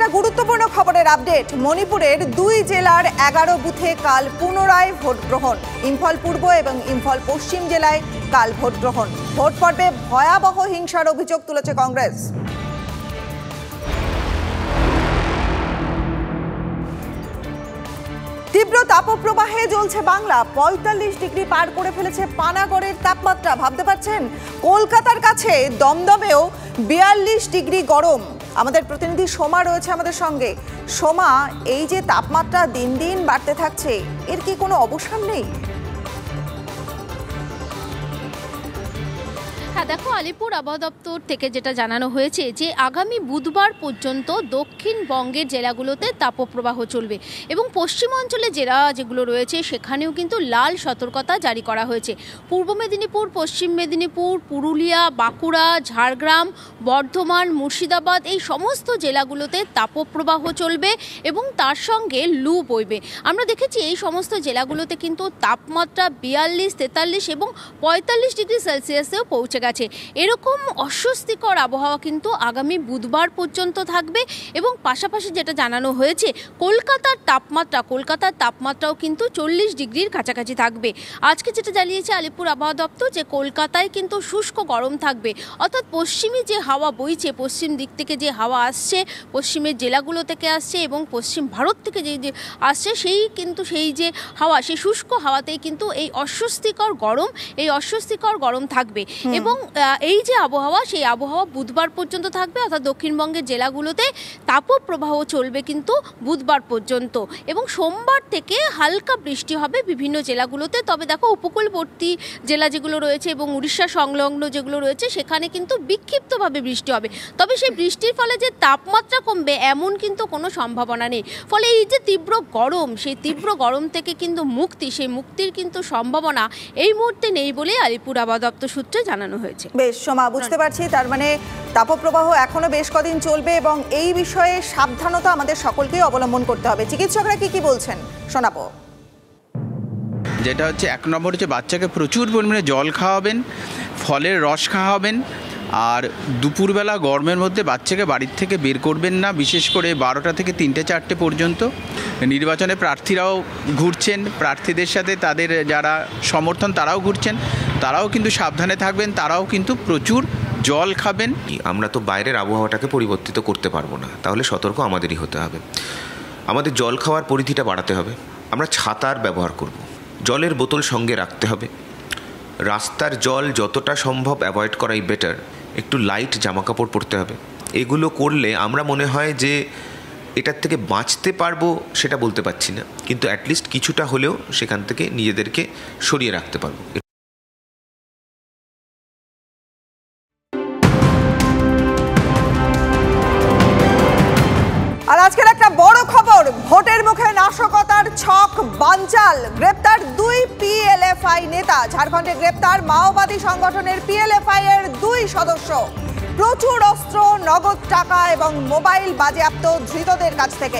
একটা গুরুত্বপূর্ণ খবরের আপডেট। মণিপুরের 2 জেলার 11 বুথে কাল পুনরায় ভোট গ্রহণ। ইম্ফল পূর্ব এবং ইম্ফল পশ্চিম জেলায় কাল ভোট গ্রহণ। ভোট পর্বে ভয়াবহ হিংসার অভিযোগ তুলেছে কংগ্রেস। তীব্র তাপপ্রবাহে জ্বলছে বাংলা। 45 ডিগ্রি পার করে ফেলেছে পানাগড়ের তাপমাত্রা। ভাবতে পারছেন, কলকাতার কাছে দমদমেও 42 ডিগ্রি গরম। আমাদের প্রতিনিধি সোমা রয়েছে আমাদের সঙ্গে। সোমা, এই যে তাপমাত্রা দিন দিন বাড়তে থাকছে, এর কি কোনো অবসান নেই? হ্যাঁ দেখো, আলিপুর আবহাওয়া দপ্তর থেকে যেটা জানানো হয়েছে যে আগামী বুধবার পর্যন্ত দক্ষিণবঙ্গের জেলাগুলোতে তাপপ্রবাহ চলবে এবং পশ্চিমাঞ্চলে জেলা যেগুলো রয়েছে সেখানেও কিন্তু লাল সতর্কতা জারি করা হয়েছে। পূর্ব মেদিনীপুর, পশ্চিম মেদিনীপুর, পুরুলিয়া, বাঁকুড়া, ঝাড়গ্রাম, বর্ধমান, মুর্শিদাবাদ এই সমস্ত জেলাগুলোতে তাপপ্রবাহ চলবে এবং তার সঙ্গে লু বইবে। আমরা দেখেছি এই সমস্ত জেলাগুলোতে কিন্তু তাপমাত্রা 42, 43 এবং 45 ডিগ্রি সেলসিয়াসেও পৌঁছে গেছে। এরকম অস্বস্তিকর আবহাওয়া কিন্তু আগামী বুধবার পর্যন্ত থাকবে এবং পাশাপাশি যেটা জানানো হয়েছে কলকাতার তাপমাত্রাও কিন্তু 40 ডিগ্রির কাছাকাছি থাকবে। আজকে যেটা জানিয়েছে আলিপুর আবহাওয়া দপ্তর যে কলকাতায় কিন্তু শুষ্ক গরম থাকবে, অর্থাৎ পশ্চিমী যে হাওয়া বইছে, পশ্চিম দিক থেকে যে হাওয়া আসছে, পশ্চিমের জেলাগুলো থেকে আসছে এবং পশ্চিম ভারত থেকে যে আসছে সেই যে হাওয়া, সেই শুষ্ক হাওয়াতেই কিন্তু এই অস্বস্তিকর গরম থাকবে এবং এই যে আবহাওয়া, সেই আবহাওয়া বুধবার পর্যন্ত থাকবে। অর্থাৎ দক্ষিণবঙ্গের জেলাগুলোতে তাপপ্রবাহ চলবে কিন্তু বুধবার পর্যন্ত এবং সোমবার থেকে হালকা বৃষ্টি হবে বিভিন্ন জেলাগুলোতে। তবে দেখো, উপকূলবর্তী জেলা যেগুলো রয়েছে এবং উড়িষ্যা সংলগ্ন যেগুলো রয়েছে সেখানে কিন্তু বিক্ষিপ্তভাবে বৃষ্টি হবে। তবে সেই বৃষ্টির ফলে যে তাপমাত্রা কমবে এমন কিন্তু কোনো সম্ভাবনা নেই। ফলে এই যে তীব্র গরম, সেই তীব্র গরম থেকে কিন্তু সেই মুক্তির কিন্তু সম্ভাবনা এই মুহূর্তে নেই বলে আলিপুর আবহাওয়া দপ্তর সূত্রে জানানো হয়েছে। বেশ সোমা, বুঝতে পারছি তার মানে তাপপ্রবাহ এখনো বেশ কদিন চলবে এবং এই বিষয়ে সাবধানতা আমাদের সকলকেই অবলম্বন করতে হবে। চিকিৎসকরা কি বলছেন শোনাবো। যেটা হচ্ছে 1 নম্বর হচ্ছে বাচ্চাকে প্রচুর পরিমাণে জল খাওয়াবেন, ফলের রস খাওয়াবেন, আর দুপুরবেলা গরমের মধ্যে বাচ্চাকে বাড়ির থেকে বের করবেন না, বিশেষ করে 12টা থেকে 3টে 4টে পর্যন্ত। নির্বাচনে প্রার্থীরাও ঘুরছেন, প্রার্থীদের সাথে তাদের যারা সমর্থন তারাও ঘুরছেন, তারাও কিন্তু সাবধানে থাকবেন, তারাও কিন্তু প্রচুর জল খাবেন। আমরা তো বাইরের আবহাওয়াটাকে পরিবর্তিত করতে পারবো না, তাহলে সতর্ক আমাদেরই হতে হবে। আমাদের জল খাওয়ার পরিধিটা বাড়াতে হবে। আমরা ছাতার ব্যবহার করব, জলের বোতল সঙ্গে রাখতে হবে। রাস্তার জল যতটা সম্ভব অ্যাভয়েড করাই বেটার। একটু লাইট জামাকাপড় পরতে হবে। এগুলো করলে আমরা মনে হয় যে এটার থেকে বাঁচতে পারবো সেটা বলতে পারছি না, কিন্তু অ্যাটলিস্ট কিছুটা হলেও সেখান থেকে নিজেদেরকে সরিয়ে রাখতে পারবো। আর আজকের একটা বড় খবর, ভোটের মুখে নাশকতার ছক বানচাল। গ্রেপ্তার 2 PLFI নেতা। ঝাড়খণ্ডে গ্রেপ্তার মাওবাদী সংগঠনের PLFI এর 2 সদস্য। প্রচুর অস্ত্র, নগদ টাকা এবং মোবাইল বাজেয়াপ্ত ধৃতদের কাছ থেকে।